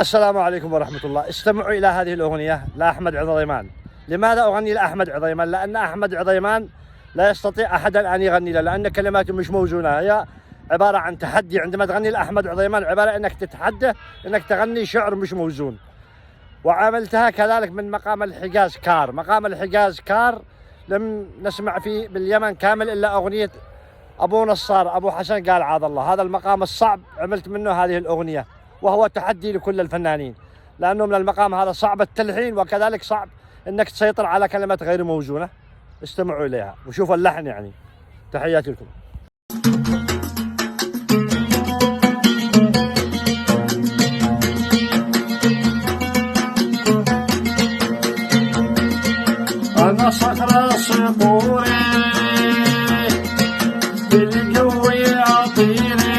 السلام عليكم ورحمة الله. استمعوا إلى هذه الأغنية لأحمد عضيمان. لماذا أغني لأحمد عضيمان؟ لأن أحمد عضيمان لا يستطيع أحدا أن يغني له، لأن كلماته مش موزونة، هي عبارة عن تحدي. عندما تغني لأحمد عضيمان عبارة أنك تتحدى أنك تغني شعر مش موزون. وعملتها كذلك من مقام الحجاز كار. مقام الحجاز كار لم نسمع فيه باليمن كامل إلا أغنية أبو نصار أبو حسن قال عاذ الله. هذا المقام الصعب عملت منه هذه الأغنية، وهو تحدي لكل الفنانين، لأنه من المقام هذا صعب التلحين، وكذلك صعب أنك تسيطر على كلمات غير موزونة. استمعوا إليها وشوفوا اللحن يعني. تحياتي لكم. أنا صخرة صقوري بالجو يعطيني،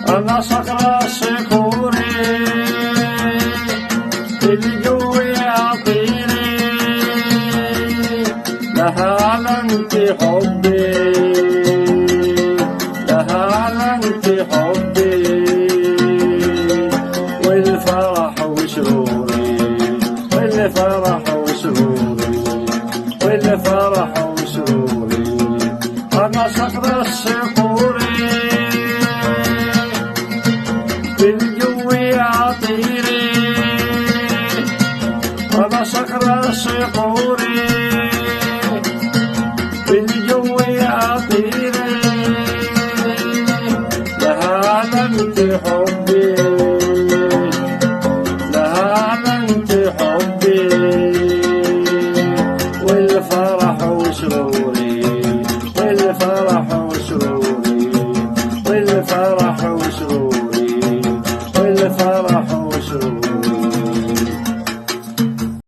أنا صخرة صقوري بالجو يعطيني، لها علمت حبي، لها علمت حبي، والفرح وسروري، والفرح والفرح وسروري. أنا صخر الصقوري بالجو يعطيني، أنا صخر الصقوري بالجو يعطيني، لها علمت حبي.